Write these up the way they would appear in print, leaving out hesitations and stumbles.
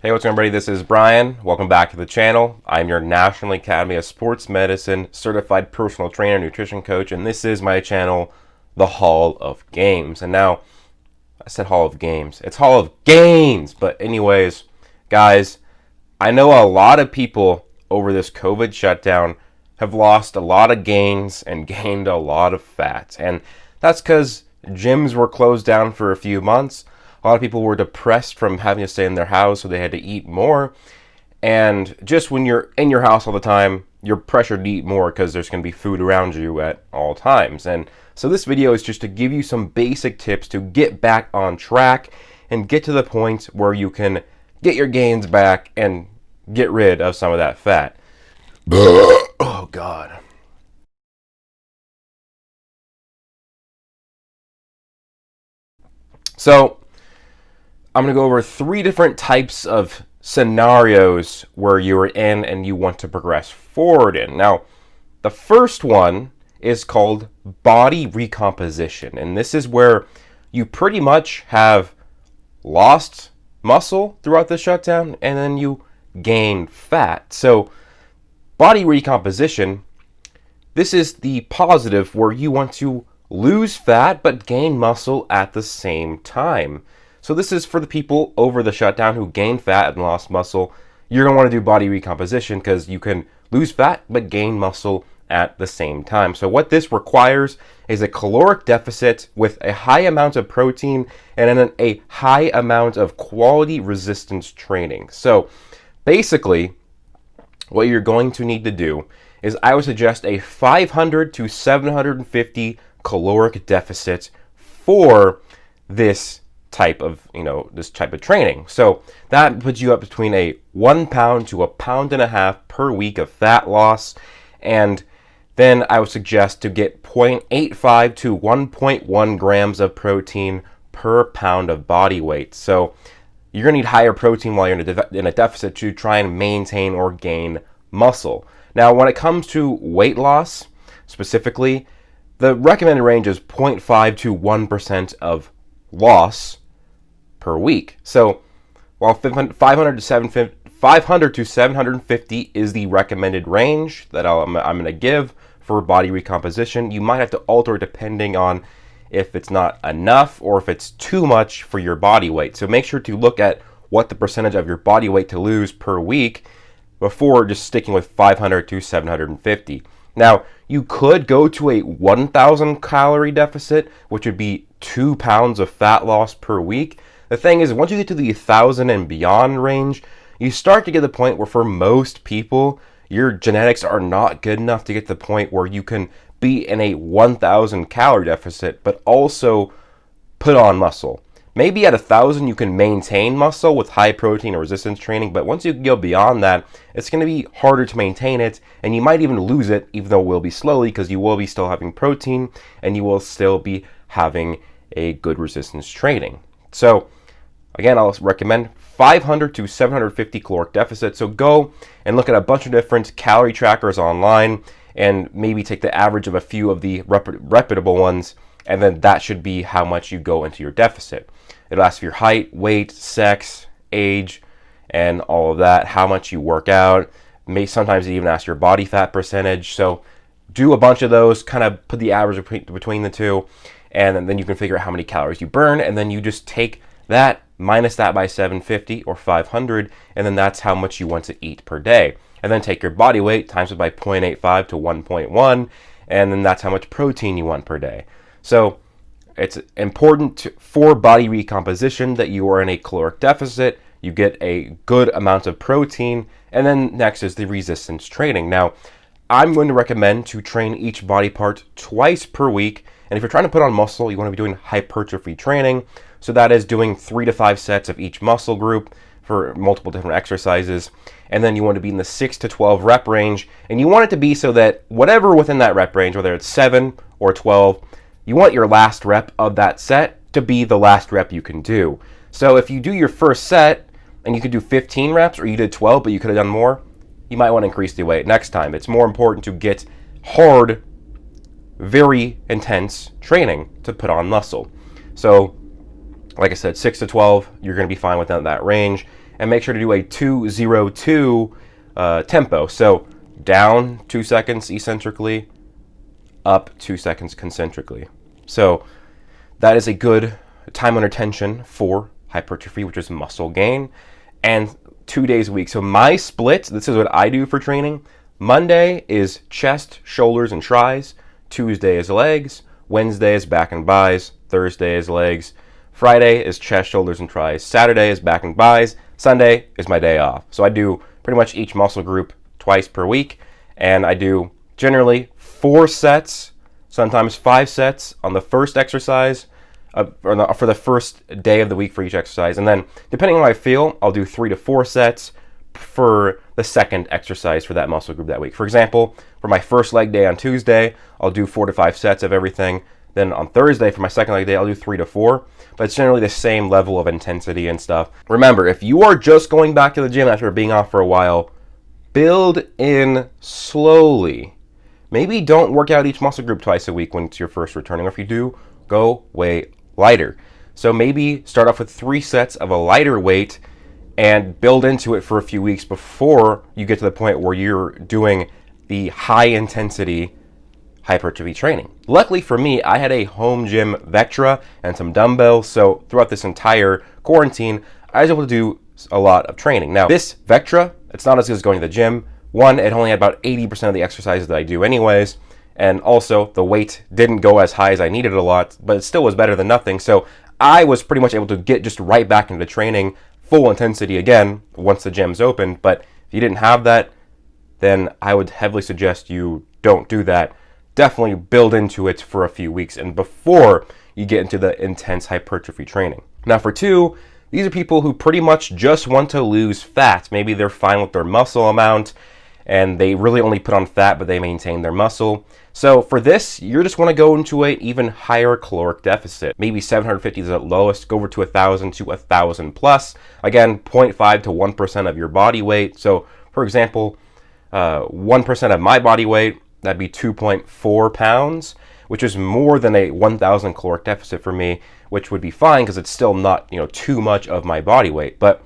Hey, what's up, everybody? This is Brian. Welcome back to the channel. I'm your National Academy of Sports Medicine certified personal trainer, nutrition coach, and this is my channel, The Hall of Games. And now, I said Hall of Games. It's Hall of Gains! But anyways, guys, I know a lot of people over this COVID shutdown have lost a lot of gains and gained a lot of fat. And that's because gyms were closed down for a few months. A lot of people were depressed from having to stay in their house, so they had to eat more. And just when you're in your house all the time, you're pressured to eat more because there's going to be food around you at all times. And so this video is just to give you some basic tips to get back on track and get to the point where you can get your gains back and get rid of some of that fat. Oh, God. So I'm going to go over 3 different types of scenarios where you're in and you want to progress forward in. Now, the first one is called body recomposition. And this is where you pretty much have lost muscle throughout the shutdown and then you gain fat. So body recomposition, this is the positive where you want to lose fat but gain muscle at the same time. So this is for the people over the shutdown who gained fat and lost muscle. You're going to want to do body recomposition because you can lose fat but gain muscle at the same time. So what this requires is a caloric deficit with a high amount of protein and then a high amount of quality resistance training. So basically, what you're going to need to do is I would suggest a 500 to 750 caloric deficit for this type of training. So that puts you up between a 1 pound to 1.5 pounds per week of fat loss. And then I would suggest to get 0.85 to 1.1 grams of protein per pound of body weight. So you're going to need higher protein while you're in a deficit to try and maintain or gain muscle. Now, when it comes to weight loss, specifically, the recommended range is 0.5 to 1% of loss per week. So while 500 to 750 is the recommended range that I'm going to give for body recomposition, you might have to alter depending on if it's not enough or if it's too much for your body weight. So make sure to look at what the percentage of your body weight to lose per week before just sticking with 500 to 750. Now, you could go to a 1,000 calorie deficit, which would be 2 pounds of fat loss per week. The thing is, once you get to the 1,000 and beyond range, you start to get to the point where for most people, your genetics are not good enough to get to the point where you can be in a 1,000 calorie deficit, but also put on muscle. Maybe at 1,000 you can maintain muscle with high protein or resistance training, but once you go beyond that, it's going to be harder to maintain it, and you might even lose it, even though it will be slowly, because you will be still having protein, and you will still be having a good resistance training. So again, I'll recommend 500 to 750 caloric deficit. So go and look at a bunch of different calorie trackers online and maybe take the average of a few of the reputable ones, and then that should be how much you go into your deficit. It'll ask for your height, weight, sex, age, and all of that, how much you work out. May sometimes even ask your body fat percentage. So do a bunch of those, kind of put the average between the two, and then you can figure out how many calories you burn, and then you just take that minus that by 750 or 500, and then that's how much you want to eat per day. And then take your body weight, times it by 0.85 to 1.1, and then that's how much protein you want per day. So it's important for body recomposition that you are in a caloric deficit, you get a good amount of protein, and then next is the resistance training. Now, I'm going to recommend to train each body part twice per week, and if you're trying to put on muscle, you want to be doing hypertrophy training. So that is doing 3 to 5 sets of each muscle group for multiple different exercises. And then you want to be in the 6 to 12 rep range. And you want it to be so that whatever within that rep range, whether it's 7 or 12, you want your last rep of that set to be the last rep you can do. So if you do your first set and you could do 15 reps, or you did 12 but you could have done more, you might want to increase the weight next time. It's more important to get hard, very intense training to put on muscle. So like I said, 6 to 12, you're going to be fine within that range. and make sure to do a 2-0-2 tempo. So down 2 seconds eccentrically, up 2 seconds concentrically. So that is a good time under tension for hypertrophy, which is muscle gain, and 2 days a week. So my split, this is what I do for training. Monday is chest, shoulders, and tris. Tuesday is legs. Wednesday is back and bis. Thursday is legs. Friday is chest, shoulders, and tris. Saturday is back and bis. Sunday is my day off. So I do pretty much each muscle group twice per week, and I do generally 4 sets, sometimes 5 sets on the first exercise, for the first day of the week for each exercise. And then, depending on how I feel, I'll do 3 to 4 sets for the second exercise for that muscle group that week. For example, for my first leg day on Tuesday, I'll do 4 to 5 sets of everything. Then on Thursday, for my second leg day, I'll do 3 to 4. But it's generally the same level of intensity and stuff. Remember, if you are just going back to the gym after being off for a while, build in slowly. Maybe don't work out each muscle group twice a week when it's your first returning. Or if you do, go way lighter. So maybe start off with 3 sets of a lighter weight and build into it for a few weeks before you get to the point where you're doing the high intensity hypertrophy training. Luckily for me, I had a home gym Vectra and some dumbbells, so throughout this entire quarantine, I was able to do a lot of training. Now, this Vectra, it's not as good as going to the gym. One, it only had about 80% of the exercises that I do anyways, and also the weight didn't go as high as I needed a lot, but it still was better than nothing. So I was pretty much able to get just right back into training, full intensity again, once the gym's open. But if you didn't have that, then I would heavily suggest you don't do that. Definitely build into it for a few weeks and before you get into the intense hypertrophy training. Now for 2, these are people who pretty much just want to lose fat. Maybe they're fine with their muscle amount and they really only put on fat, but they maintain their muscle. So for this, you just want to go into an even higher caloric deficit. Maybe 750 is at lowest, go over to 1,000 to 1,000 plus. Again, 0.5 to 1% of your body weight. So for example, 1% of my body weight, that'd be 2.4 pounds, which is more than a 1,000 caloric deficit for me, which would be fine because it's still not, too much of my body weight. But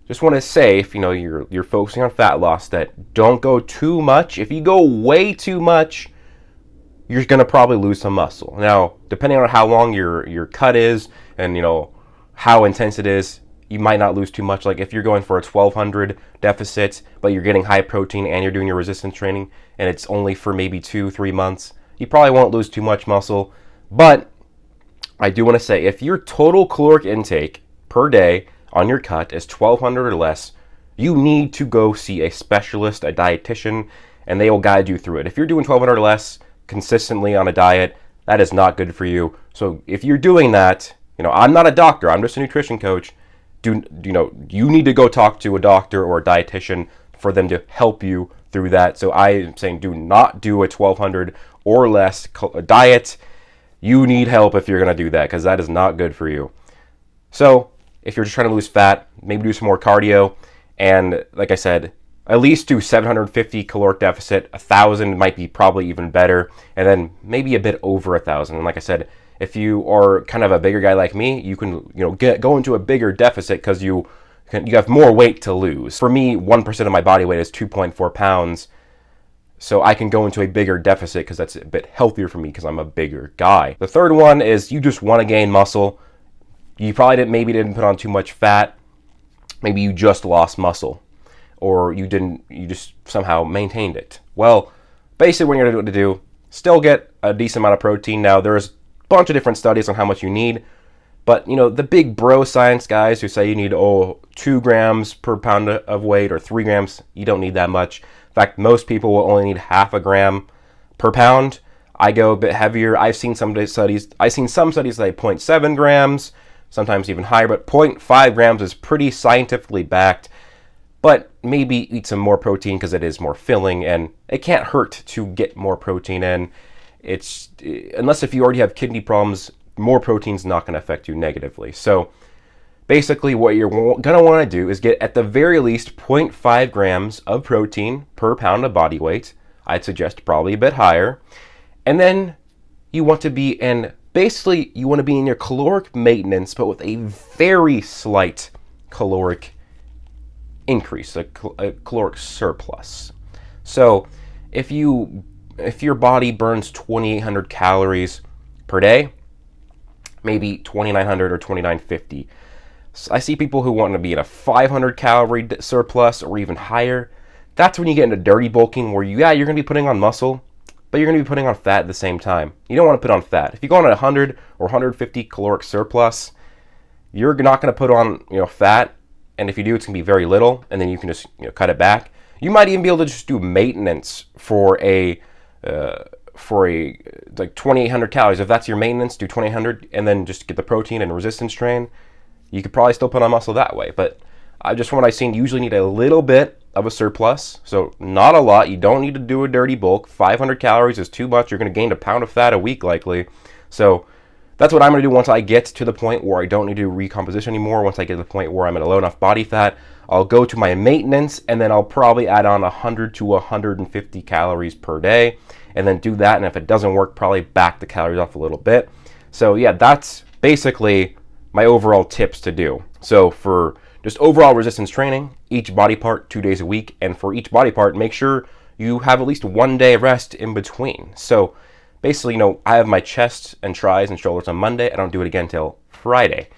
just want to say, if you're focusing on fat loss, that don't go too much. If you go way too much, you're going to probably lose some muscle. Now, depending on how long your cut is and how intense it is, you might not lose too much. Like if you're going for a 1,200 deficit, but you're getting high protein and you're doing your resistance training, and it's only for maybe 2-3 months, you probably won't lose too much muscle. But I do want to say, if your total caloric intake per day on your cut is 1,200 or less, you need to go see a specialist, a dietitian, and they will guide you through it. If you're doing 1,200 or less consistently on a diet, that is not good for you. So if you're doing that, I'm not a doctor, I'm just a nutrition coach. You need to go talk to a doctor or a dietitian for them to help you through that. So I am saying, do not do a 1,200 or less diet. You need help if you're going to do that, because that is not good for you. So if you're just trying to lose fat, maybe do some more cardio. And like I said, at least do 750 caloric deficit. 1,000 might be probably even better. And then maybe a bit over 1,000. And like I said, if you are kind of a bigger guy like me, you can go into a bigger deficit because you have more weight to lose. For me, 1% of my body weight is 2.4 pounds. So I can go into a bigger deficit because that's a bit healthier for me because I'm a bigger guy. The third one is you just want to gain muscle. You probably didn't put on too much fat. Maybe you just lost muscle, or you just somehow maintained it. Well, basically what you're going to do, still get a decent amount of protein. Now there's a bunch of different studies on how much you need, but the big bro science guys who say you need 2 grams per pound of weight or 3 grams, you don't need that much. In fact, most people will only need half a gram per pound. I go a bit heavier. I've seen some studies say 0.7 grams, sometimes even higher, but 0.5 grams is pretty scientifically backed. But maybe eat some more protein because it is more filling, and it can't hurt to get more protein in. Unless if you already have kidney problems, more protein's not going to affect you negatively. So basically what you're going to want to do is get at the very least 0.5 grams of protein per pound of body weight. I'd suggest probably a bit higher. And then you want to be in your caloric maintenance, but with a very slight caloric increase, a caloric surplus. So if your body burns 2,800 calories per day, maybe 2,900 or 2,950. So I see people who want to be in a 500 calorie surplus or even higher. That's when you get into dirty bulking, where you're going to be putting on muscle, but you're going to be putting on fat at the same time. You don't want to put on fat. If you go on a 100 or 150 caloric surplus, you're not going to put on fat, and if you do, it's going to be very little, and then you can just cut it back. You might even be able to just do maintenance for a like 2,800 calories. If that's your maintenance, do 2,800 and then just get the protein and resistance train. You could probably still put on muscle that way. But from what I've seen, usually need a little bit of a surplus. So not a lot. You don't need to do a dirty bulk. 500 calories is too much. You're going to gain a pound of fat a week likely. So that's what I'm going to do once I get to the point where I don't need to do recomposition anymore. Once I get to the point where I'm at a low enough body fat, I'll go to my maintenance, and then I'll probably add on 100 to 150 calories per day, and then do that. And if it doesn't work, probably back the calories off a little bit. So yeah, that's basically my overall tips to do. So for just overall resistance training, each body part 2 days a week, and for each body part, make sure you have at least 1 day of rest in between. So basically, I have my chest and tris and shoulders on Monday. I don't do it again until Friday.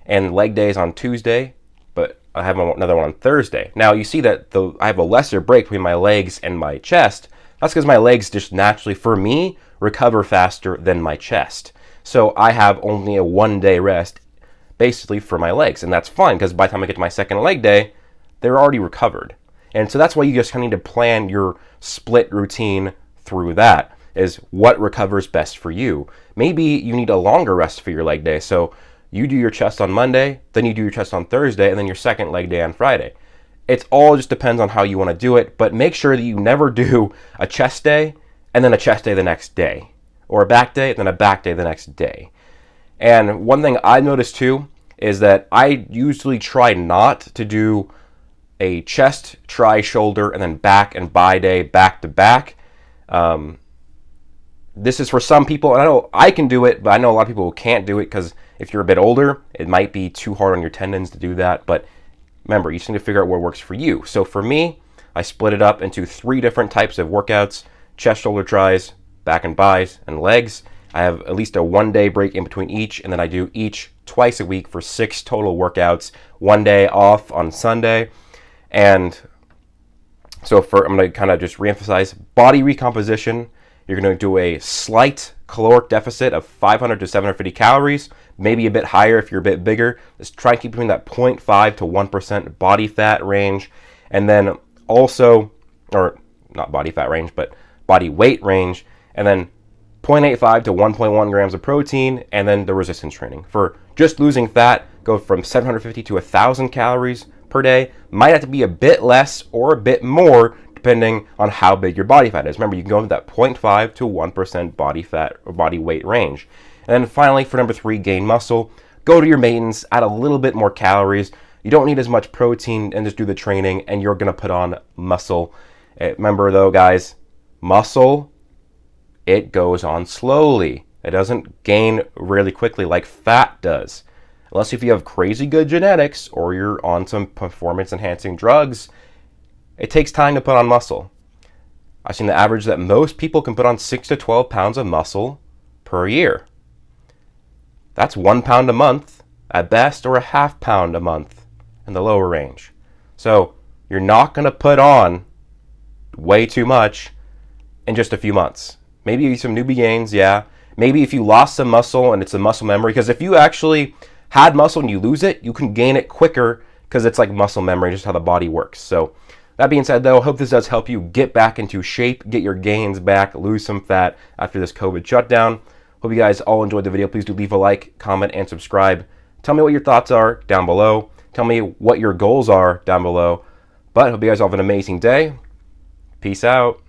And leg day is on Tuesday, but I have another one on Thursday. Now, you see that I have a lesser break between my legs and my chest. That's because my legs just naturally, for me, recover faster than my chest. So I have only a 1 day rest, basically, for my legs. And that's fine, because by the time I get to my second leg day, they're already recovered. And so that's why you just kind of need to plan your split routine through that. Is what recovers best for you. Maybe you need a longer rest for your leg day. So you do your chest on Monday, then you do your chest on Thursday, and then your second leg day on Friday. It all just depends on how you want to do it, but make sure that you never do a chest day and then a chest day the next day, or a back day, then a back day the next day. And one thing I noticed too is that I usually try not to do a chest, tri, shoulder, and then back and bi day back to back. This is for some people, and I know I can do it, but I know a lot of people who can't do it, because if you're a bit older, it might be too hard on your tendons to do that. But remember, you just need to figure out what works for you. So for me, I split it up into 3 different types of workouts: chest, shoulder, tris, back and bis, and legs. I have at least a 1 day break in between each, and then I do each twice a week for 6 total workouts, 1 day off on Sunday. And so I'm going to kind of just reemphasize body recomposition. You're going to do a slight caloric deficit of 500 to 750 calories, maybe a bit higher if you're a bit bigger. Just try and keep between that 0.5 to 1% body fat range. And then also, or not body fat range, but body weight range. And then 0.85 to 1.1 grams of protein, and then the resistance training. For just losing fat, go from 750 to 1,000 calories per day. Might have to be a bit less or a bit more, depending on how big your body fat is. Remember, you can go into that 0.5 to 1% body fat or body weight range. And then finally, for number 3, gain muscle. Go to your maintenance, add a little bit more calories. You don't need as much protein, and just do the training, and you're going to put on muscle. Remember though, guys, muscle, it goes on slowly. It doesn't gain really quickly like fat does. Unless if you have crazy good genetics or you're on some performance enhancing drugs, it takes time to put on muscle. I've seen the average that most people can put on 6 to 12 pounds of muscle per year. That's 1 pound a month at best, or a half pound a month in the lower range. So you're not going to put on way too much in just a few months. Maybe some newbie gains, yeah. Maybe if you lost some muscle and it's a muscle memory, because if you actually had muscle and you lose it, you can gain it quicker, because it's like muscle memory, just how the body works. So that being said, though, I hope this does help you get back into shape, get your gains back, lose some fat after this COVID shutdown. Hope you guys all enjoyed the video. Please do leave a like, comment, and subscribe. Tell me what your thoughts are down below. Tell me what your goals are down below. But I hope you guys all have an amazing day. Peace out.